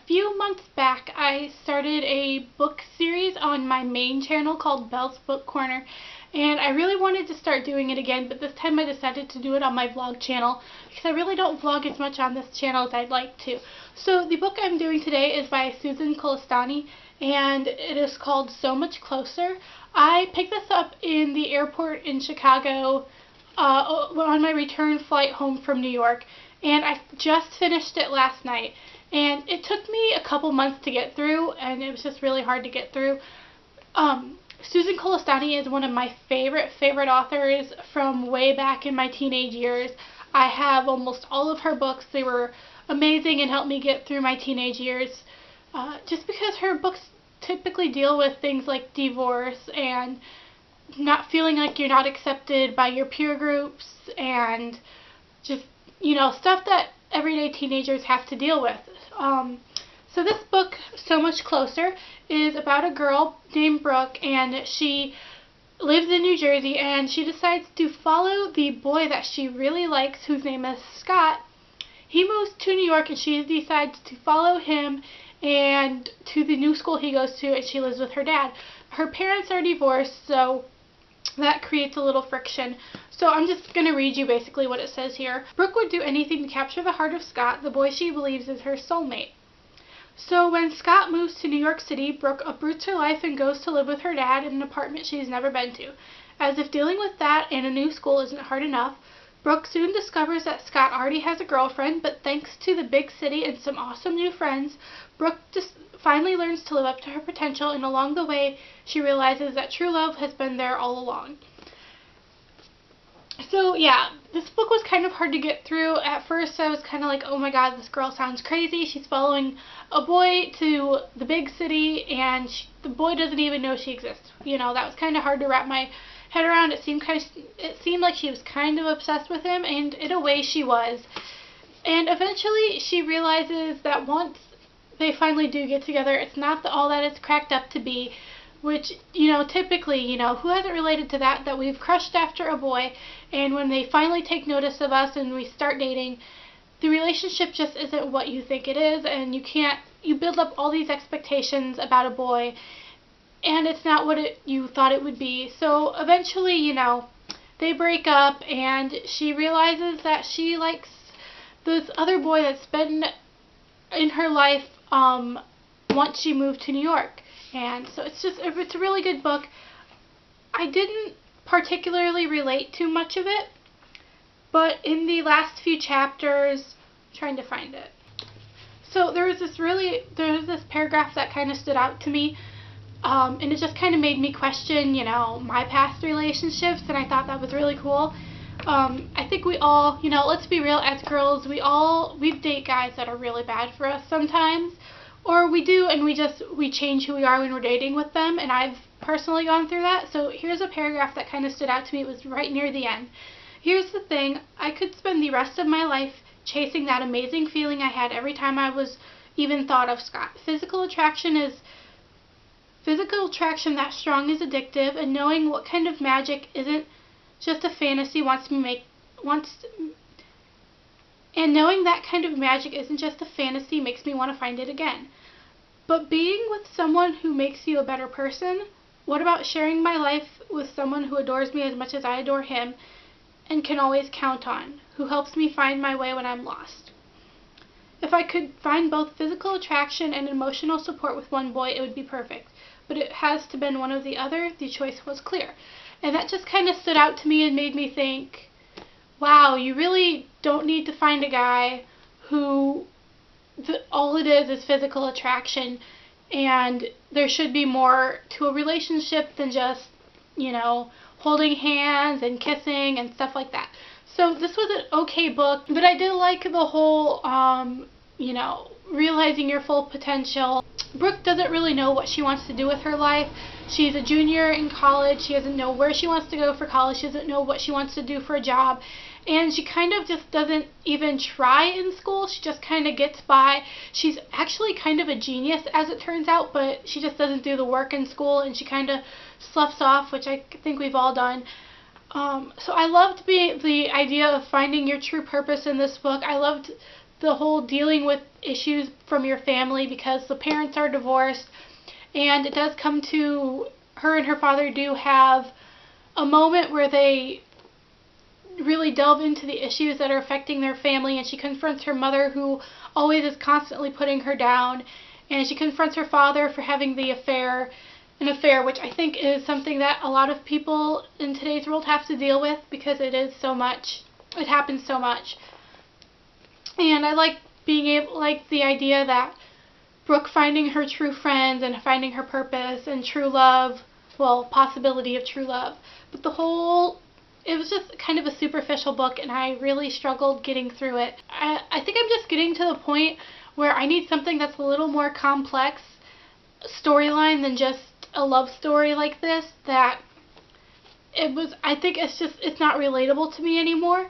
few months back, I started a book series on my main channel called Bell's Book Corner, and I really wanted to start doing it again, but this time I decided to do it on my vlog channel because I really don't vlog as much on this channel as I'd like to. So the book I'm doing today is by Susan Colestani, and it is called So Much Closer. I picked this up in the airport in Chicago on my return flight home from New York, and I just finished it last night. And it took me a couple months to get through, and it was just really hard to get through. Susan Colestani is one of my favorite authors from way back in my teenage years. I have almost all of her books. They were amazing and helped me get through my teenage years. Just because her books typically deal with things like divorce and not feeling like you're not accepted by your peer groups and just, stuff that everyday teenagers have to deal with. So this book, So Much Closer, is about a girl named Brooke, and she lives in New Jersey, and she decides to follow the boy that she really likes, whose name is Scott. He moves to New York, and she decides to follow him and to the new school he goes to, and she lives with her dad. Her parents are divorced, so that creates a little friction. So I'm just going to read you basically what it says here. Brooke would do anything to capture the heart of Scott, the boy she believes is her soulmate. So when Scott moves to New York City, Brooke uproots her life and goes to live with her dad in an apartment she's never been to. As if dealing with that and a new school isn't hard enough, Brooke soon discovers that Scott already has a girlfriend, but thanks to the big city and some awesome new friends, Brooke just finally learns to live up to her potential, and along the way she realizes that true love has been there all along. So yeah, this book was kind of hard to get through. At first I was kind of like, oh my god, this girl sounds crazy. She's following a boy to the big city, and the boy doesn't even know she exists. That was kind of hard to wrap my head around. It seemed like she was kind of obsessed with him, and in a way she was. And eventually she realizes that once they finally do get together, it's not all that it's cracked up to be, which, typically, who hasn't related to that we've crushed after a boy, and when they finally take notice of us and we start dating, the relationship just isn't what you think it is, and you build up all these expectations about a boy, and it's not what you thought it would be. So eventually, they break up, and she realizes that she likes this other boy that's been in her life once she moved to New York. And so it's a really good book. I didn't particularly relate to much of it, but in the last few chapters, I'm trying to find it. So there was this paragraph that kind of stood out to me, and it just kind of made me question, my past relationships, and I thought that was really cool. I think we all, let's be real, as girls, we date guys that are really bad for us sometimes. Or we do, and we change who we are when we're dating with them, and I've personally gone through that. So here's a paragraph that kind of stood out to me. It was right near the end. Here's the thing. I could spend the rest of my life chasing that amazing feeling I had every time I was even thought of Scott. Physical attraction that strong is addictive, and knowing what kind of magic isn't just a fantasy And knowing that kind of magic isn't just a fantasy makes me want to find it again. But being with someone who makes you a better person? What about sharing my life with someone who adores me as much as I adore him and can always count on, who helps me find my way when I'm lost? If I could find both physical attraction and emotional support with one boy, it would be perfect. But it has to be one or the other. The choice was clear. And that just kind of stood out to me and made me think, wow, you really don't need to find a guy who all it is physical attraction, and there should be more to a relationship than just, holding hands and kissing and stuff like that. So this was an okay book, but I did like the whole, realizing your full potential. Brooke doesn't really know what she wants to do with her life. She's a junior in college. She doesn't know where she wants to go for college. She doesn't know what she wants to do for a job. And she kind of just doesn't even try in school. She just kind of gets by. She's actually kind of a genius, as it turns out, but she just doesn't do the work in school, and she kind of sloughs off, which I think we've all done. So I loved the idea of finding your true purpose in this book. I loved the whole dealing with issues from your family because the parents are divorced, and it does come to her and her father do have a moment where they really delve into the issues that are affecting their family, and she confronts her mother, who always is constantly putting her down, and she confronts her father for having an affair, which I think is something that a lot of people in today's world have to deal with because it happens so much. And I like the idea that Brooke finding her true friends and finding her purpose and true love, well, possibility of true love. But it was just kind of a superficial book, and I really struggled getting through it. I think I'm just getting to the point where I need something that's a little more complex storyline than just a love story like this. I think it's not relatable to me anymore.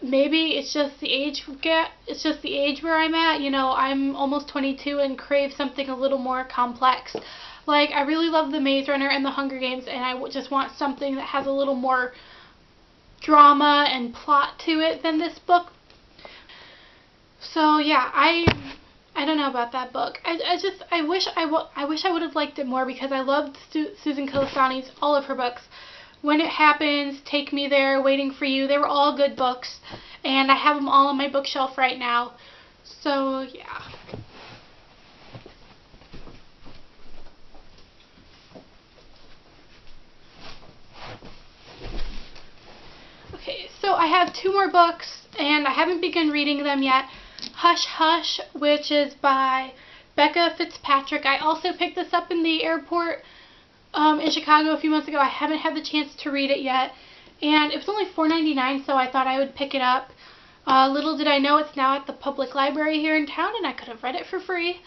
Maybe it's just the age gap. It's just the age where I'm at. You know, I'm almost 22 and crave something a little more complex. Like, I really love The Maze Runner and The Hunger Games, and I just want something that has a little more drama and plot to it than this book. So yeah, I don't know about that book. I wish I would have liked it more because I loved Susan Calistani's all of her books. When It Happens, Take Me There, Waiting for You, they were all good books, and I have them all on my bookshelf right now. So yeah. Okay, so I have 2 more books, and I haven't begun reading them yet. Hush Hush, which is by Becca Fitzpatrick. I also picked this up in the airport in Chicago a few months ago. I haven't had the chance to read it yet, and it was only $4.99, so I thought I would pick it up. Little did I know it's now at the public library here in town, and I could have read it for free.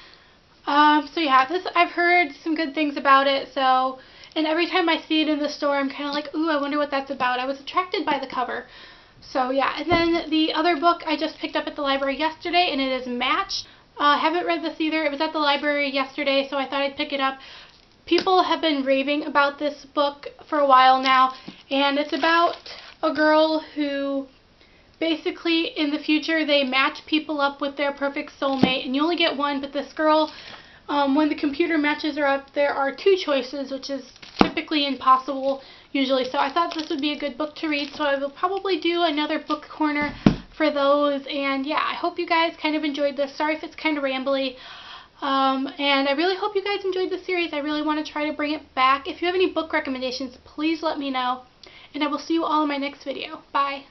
So yeah, I've heard some good things about it, and every time I see it in the store, I'm kind of like, ooh, I wonder what that's about. I was attracted by the cover. So yeah, and then the other book I just picked up at the library yesterday, and it is Match. I haven't read this either. It was at the library yesterday, so I thought I'd pick it up. People have been raving about this book for a while now, and it's about a girl who basically in the future they match people up with their perfect soulmate, and you only get one, but this girl, when the computer matches her up, there are 2 choices, which is typically impossible usually. So I thought this would be a good book to read, so I will probably do another book corner for those. And yeah, I hope you guys kind of enjoyed this. Sorry if it's kind of rambly. And I really hope you guys enjoyed the series. I really want to try to bring it back. If you have any book recommendations, please let me know. And I will see you all in my next video. Bye.